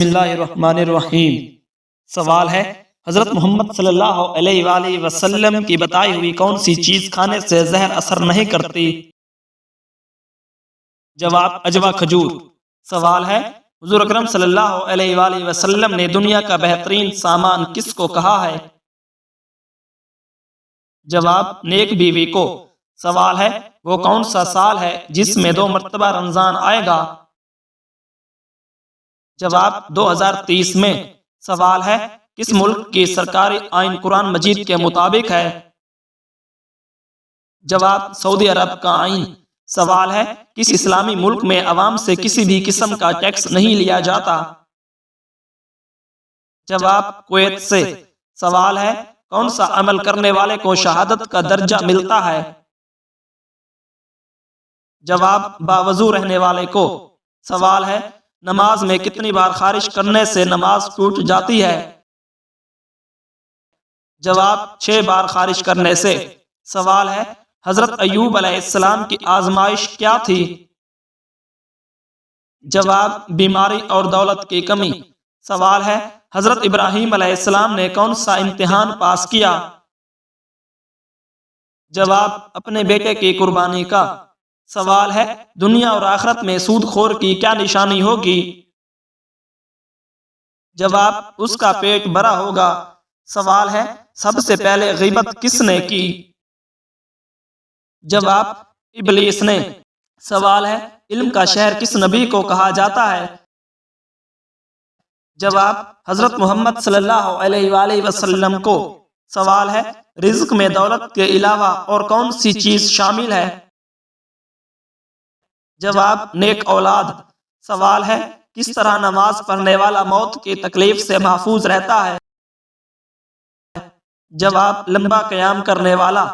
بسم اللہ الرحمن الرحیم۔ سوال ہے، حضرت محمد صلی اللہ علیہ وآلہ وسلم کی بتائی ہوئی کون سی چیز کھانے سے زہر اثر نہیں کرتی؟ جواب، عجوہ کھجور۔ سوال ہے، حضور اکرم صلی اللہ علیہ وآلہ وسلم نے دنیا کا بہترین سامان کس کو کہا ہے؟ جواب، نیک بیوی کو۔ سوال ہے، وہ کون سا سال ہے جس میں 2 مرتبہ رمضان آئے گا؟ جواب، 2030 میں۔ سوال ہے، کس ملک کی سرکاری آئین قرآن مجید کے مطابق ہے؟ جواب، سعودی عرب کا آئین۔ سوال ہے، کس اسلامی ملک میں عوام سے کسی بھی قسم کا ٹیکس نہیں لیا جاتا؟ جواب، کویت سے۔ سوال ہے، کون سا عمل کرنے والے کو شہادت کا درجہ ملتا ہے؟ جواب، باوضو رہنے والے کو۔ سوال ہے، نماز میں کتنی بار خارش کرنے سے نماز ٹوٹ جاتی ہے؟ جواب، 6 بار خارش کرنے سے۔ سوال ہے، حضرت ایوب علیہ السلام کی آزمائش کیا تھی؟ جواب، بیماری اور دولت کی کمی۔ سوال ہے، حضرت ابراہیم علیہ السلام نے کون سا امتحان پاس کیا؟ جواب، اپنے بیٹے کی قربانی کا۔ سوال ہے، دنیا اور آخرت میں سود خور کی کیا نشانی ہوگی؟ جواب، اس کا پیٹ بھرا ہوگا۔ سوال ہے، سب سے پہلے غیبت کس نے کی؟ جواب، ابلیس نے۔ سوال ہے، علم کا شہر کس نبی کو کہا جاتا ہے؟ جواب، حضرت محمد صلی اللہ علیہ وآلہ وسلم کو۔ سوال ہے، رزق میں دولت کے علاوہ اور کون سی چیز شامل ہے؟ جواب، نیک اولاد۔ سوال ہے، کس طرح نماز پڑھنے والا موت کی تکلیف سے محفوظ رہتا ہے؟ جواب، لمبا قیام کرنے والا۔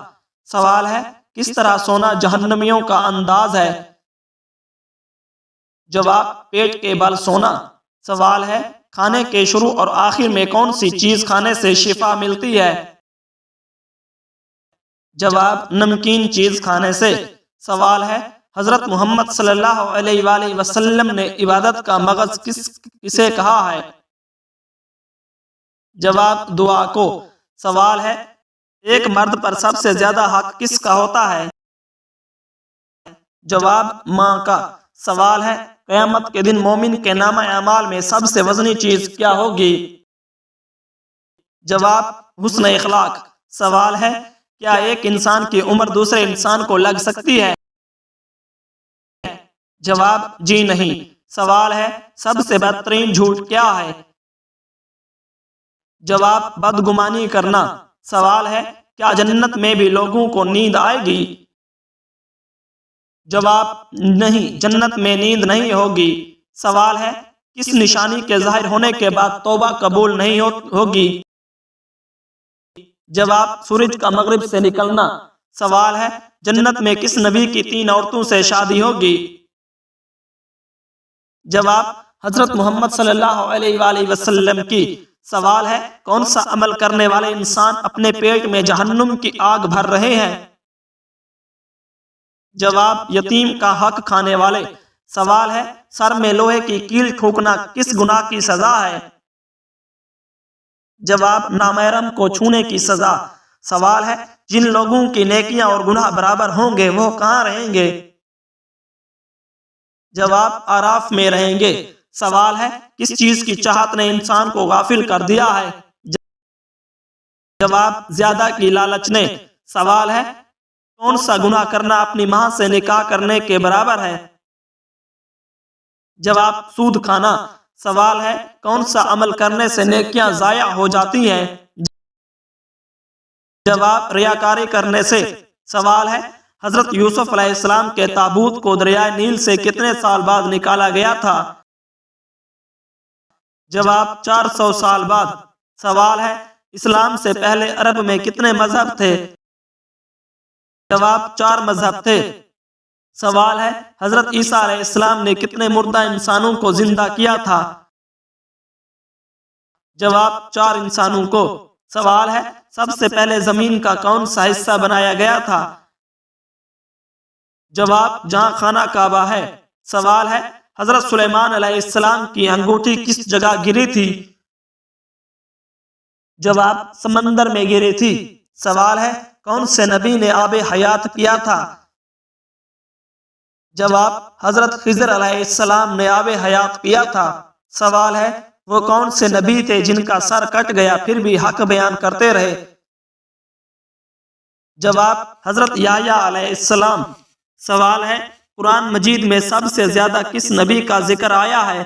سوال ہے، کس طرح سونا جہنمیوں کا انداز ہے؟ جواب، پیٹ کے بل سونا۔ سوال ہے، کھانے کے شروع اور آخر میں کون سی چیز کھانے سے شفا ملتی ہے؟ جواب، نمکین چیز کھانے سے۔ سوال ہے، حضرت محمد صلی اللہ علیہ وآلہ وسلم نے عبادت کا مغز کسے کہا ہے؟ جواب، دعا کو۔ سوال ہے، ایک مرد پر سب سے زیادہ حق کس کا ہوتا ہے؟ جواب، ماں کا۔ سوال ہے، قیامت کے دن مومن کے نامہ اعمال میں سب سے وزنی چیز کیا ہوگی؟ جواب، حسن اخلاق۔ سوال ہے، کیا ایک انسان کی عمر دوسرے انسان کو لگ سکتی ہے؟ جواب، جی نہیں۔ سوال ہے، سب سے بدترین جھوٹ کیا ہے؟ جواب، بدگمانی کرنا۔ سوال ہے، کیا جنت میں بھی لوگوں کو نیند آئے گی؟ جواب، نہیں، جنت میں نیند نہیں ہوگی۔ سوال ہے، کس نشانی کے ظاہر ہونے کے بعد توبہ قبول نہیں ہوگی؟ جواب، سورج کا مغرب سے نکلنا۔ سوال ہے، جنت میں کس نبی کی 3 عورتوں سے شادی ہوگی؟ جواب، حضرت محمد صلی اللہ علیہ وآلہ وسلم کی۔ سوال ہے، کون سا عمل کرنے والے انسان اپنے پیٹ میں جہنم کی آگ بھر رہے ہیں؟ جواب، یتیم کا حق کھانے والے۔ سوال ہے، سر میں لوہے کی کیل ٹھوکنا کس گناہ کی سزا ہے؟ جواب، نامحرم کو چھونے کی سزا۔ سوال ہے، جن لوگوں کی نیکیاں اور گناہ برابر ہوں گے وہ کہاں رہیں گے؟ جواب، اعراف میں رہیں گے۔ سوال ہے، کس چیز کی چاہت نے انسان کو غافل کر دیا ہے؟ جواب، زیادہ کی لالچ نے۔ سوال ہے، کون سا گناہ کرنا اپنی ماں سے نکاح کرنے کے برابر ہے؟ جواب، سود کھانا۔ سوال ہے، کون سا عمل کرنے سے نیکیاں ضائع ہو جاتی ہیں؟ جواب، ریاکاری کرنے سے۔ سوال ہے، حضرت یوسف علیہ السلام کے تابوت کو دریائے نیل سے کتنے سال بعد نکالا گیا تھا؟ جواب، 400 سال بعد۔ سوال ہے، اسلام سے پہلے عرب میں کتنے مذہب تھے؟ جواب، 4 مذہب تھے۔ سوال ہے، حضرت عیسیٰ علیہ السلام نے کتنے مردہ انسانوں کو زندہ کیا تھا؟ جواب، 4 انسانوں کو۔ سوال ہے، سب سے پہلے زمین کا کون سا حصہ بنایا گیا تھا؟ جواب، جہاں خانہ کعبہ ہے۔ سوال ہے، حضرت سلیمان علیہ السلام کی انگوٹھی کس جگہ گری تھی؟ جواب سمندر میں گری تھی۔ سوال ہے کون سے نبی نے آب حیات پیا تھا؟ جواب حضرت خضر علیہ السلام نے آب حیات پیا تھا۔ سوال ہے وہ کون سے نبی تھے جن کا سر کٹ گیا پھر بھی حق بیان کرتے رہے؟ جواب حضرت یحییٰ علیہ السلام۔ سوال ہے قرآن مجید میں سب سے زیادہ کس نبی کا ذکر آیا ہے؟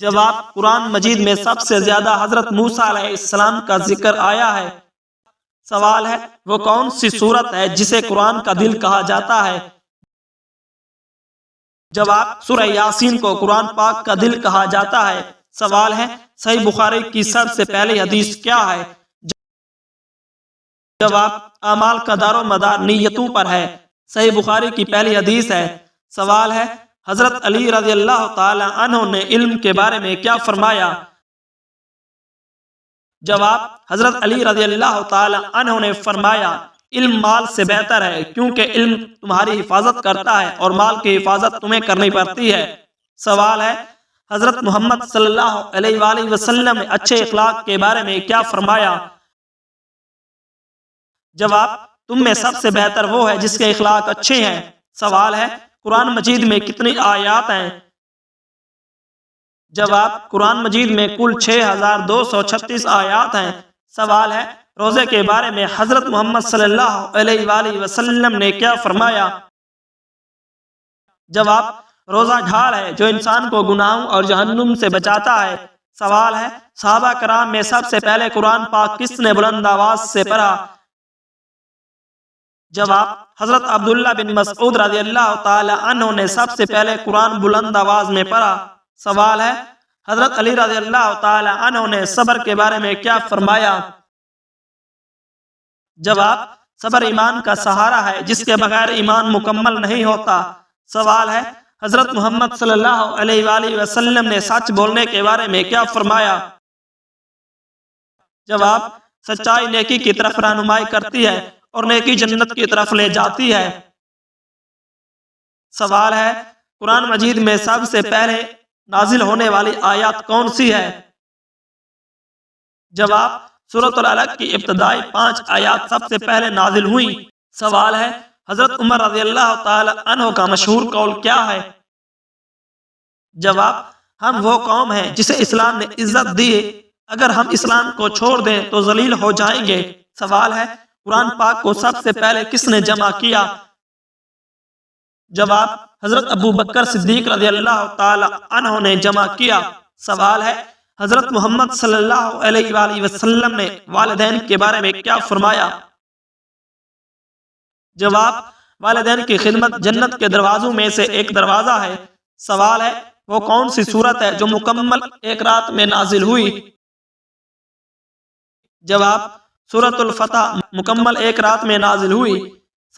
جواب قرآن مجید میں سب سے زیادہ حضرت موسیٰ علیہ السلام کا ذکر آیا ہے۔ سوال ہے وہ کون سی سورت ہے جسے قرآن کا دل کہا جاتا ہے؟ جواب سورہ یاسین کو قرآن پاک کا دل کہا جاتا ہے۔ سوال ہے صحیح بخاری کی سب سے پہلی حدیث کیا ہے؟ جواب اعمال کا دار و مدار نیتوں پر ہے۔ صحیح بخاری کی پہلی حدیث ہے۔ سوال ہے حضرت علی رضی اللہ تعالی عنہ نے علم کے بارے میں کیا فرمایا؟ جواب حضرت علی رضی اللہ تعالی عنہ نے فرمایا علم مال سے بہتر ہے کیونکہ علم تمہاری حفاظت کرتا ہے اور مال کی حفاظت تمہیں کرنی پڑتی ہے۔ سوال ہے حضرت محمد صلی اللہ علیہ وآلہ وسلم نے اچھے اخلاق کے بارے میں کیا فرمایا؟ جواب تم میں سب سے بہتر وہ ہے جس کے اخلاق اچھے ہیں۔ سوال ہے قرآن مجید میں کتنی آیات ہیں؟ جواب قرآن مجید میں کل 6236 آیات ہیں۔ سوال ہے روزے کے بارے میں حضرت محمد صلی اللہ علیہ وآلہ وسلم نے کیا فرمایا؟ جواب روزہ ڈھال ہے جو انسان کو گناہوں اور جہنم سے بچاتا ہے۔ سوال ہے صحابہ کرام میں سب سے پہلے قرآن پاک کس نے بلند آواز سے پڑھا؟ جواب حضرت عبداللہ بن مسعود رضی اللہ تعالی عنہ نے سب سے پہلے قرآن بلند آواز میں پڑھا۔ سوال ہے حضرت علی رضی اللہ تعالی عنہ نے صبر کے بارے میں کیا فرمایا؟ جواب صبر ایمان کا سہارا ہے جس کے بغیر ایمان مکمل نہیں ہوتا۔ سوال ہے حضرت محمد صلی اللہ علیہ وآلہ وسلم نے سچ بولنے کے بارے میں کیا فرمایا؟ جواب سچائی نیکی کی طرف رہنمائی کرتی ہے اور نیکی جنت کی طرف لے جاتی ہے۔ سوال ہے قرآن مجید میں سب سے پہلے نازل ہونے والی آیات کون سی ہے؟ جواب سورۃ العلق کی ابتدائی 5 آیات سب سے پہلے نازل ہوئیں۔ سوال ہے حضرت عمر رضی اللہ تعالی عنہ کا مشہور قول کیا ہے؟ جواب ہم وہ قوم ہیں جسے اسلام نے عزت دی، اگر ہم اسلام کو چھوڑ دیں تو ذلیل ہو جائیں گے۔ سوال ہے قرآن پاک کو سب سے پہلے کس نے جمع کیا؟ جواب حضرت ابو بکر صدیق رضی اللہ تعالی عنہ نے جمع کیا۔ سوال ہے حضرت محمد صلی اللہ علیہ وآلہ وسلم نے والدین کے بارے میں کیا فرمایا؟ جواب والدین کی خدمت جنت کے دروازوں میں سے ایک دروازہ ہے۔ سوال ہے وہ کون سی سورت ہے جو مکمل ایک رات میں نازل ہوئی؟ جواب سورۃ الفتح مکمل ایک رات میں نازل ہوئی۔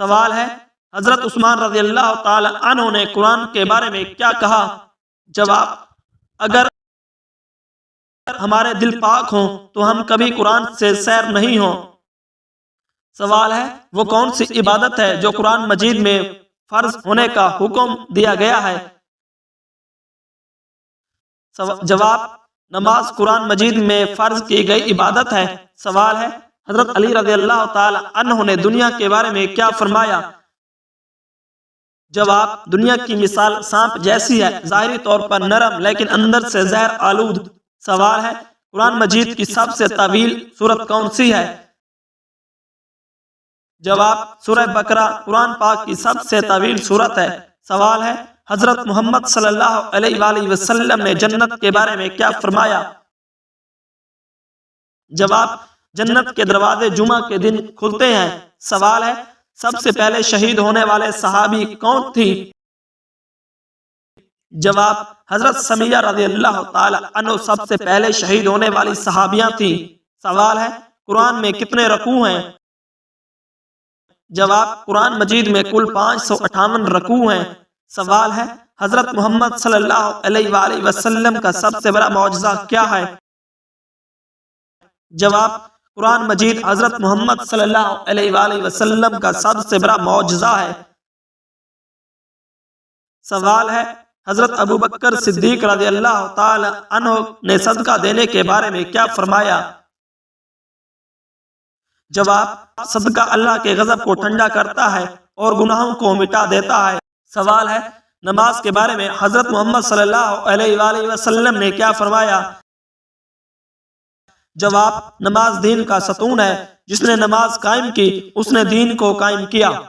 سوال ہے حضرت عثمان رضی اللہ تعالی عنہ نے قرآن کے بارے میں کیا کہا؟ جواب اگر ہمارے دل پاک ہوں تو ہم کبھی قرآن سے سیر نہیں ہوں۔ سوال ہے وہ کون سی عبادت ہے جو قرآن مجید میں فرض ہونے کا حکم دیا گیا ہے؟ جواب نماز قرآن مجید میں فرض کی گئی عبادت ہے۔ سوال ہے حضرت علی رضی اللہ تعالی عنہ نے دنیا کے بارے میں کیا فرمایا؟ جواب دنیا کی مثال سانپ جیسی ہے، ظاہری طور پر نرم لیکن اندر سے زہر آلود۔ سوال ہے قرآن مجید کی سب سے طویل سورت کون سی ہے؟ جواب سورہ بقرہ قرآن پاک کی سب سے طویل سورت ہے۔ سوال ہے حضرت محمد صلی اللہ علیہ وآلہ وسلم نے جنت کے بارے میں کیا فرمایا؟ جواب جنت کے دروازے جمعہ کے دن کھلتے ہیں۔ سوال ہے سب سے پہلے شہید ہونے والے صحابی کون تھی؟ جواب حضرت سمیہ رضی اللہ تعالی عنہ سب سے پہلے شہید ہونے والی صحابیاں تھیں۔ سوال ہے قرآن میں کتنے رکوع ہیں؟ جواب قرآن مجید میں کل 558 رکوع ہیں۔ سوال ہے حضرت محمد صلی اللہ علیہ وآلہ وسلم کا سب سے بڑا معجزہ کیا ہے؟ جواب قرآن مجید حضرت محمد صلی اللہ علیہ وآلہ وسلم کا سب سے بڑا معجزہ ہے۔ سوال ہے حضرت ابو بکر صدیق رضی اللہ تعالی عنہ نے صدقہ دینے کے بارے میں کیا فرمایا؟ جواب، صدقہ اللہ کے غضب کو ٹھنڈا کرتا ہے اور گناہوں کو مٹا دیتا ہے۔ سوال ہے نماز کے بارے میں حضرت محمد صلی اللہ علیہ وآلہ وسلم نے کیا فرمایا؟ جواب، نماز دین کا ستون ہے، جس نے نماز قائم کی اس نے دین کو قائم کیا۔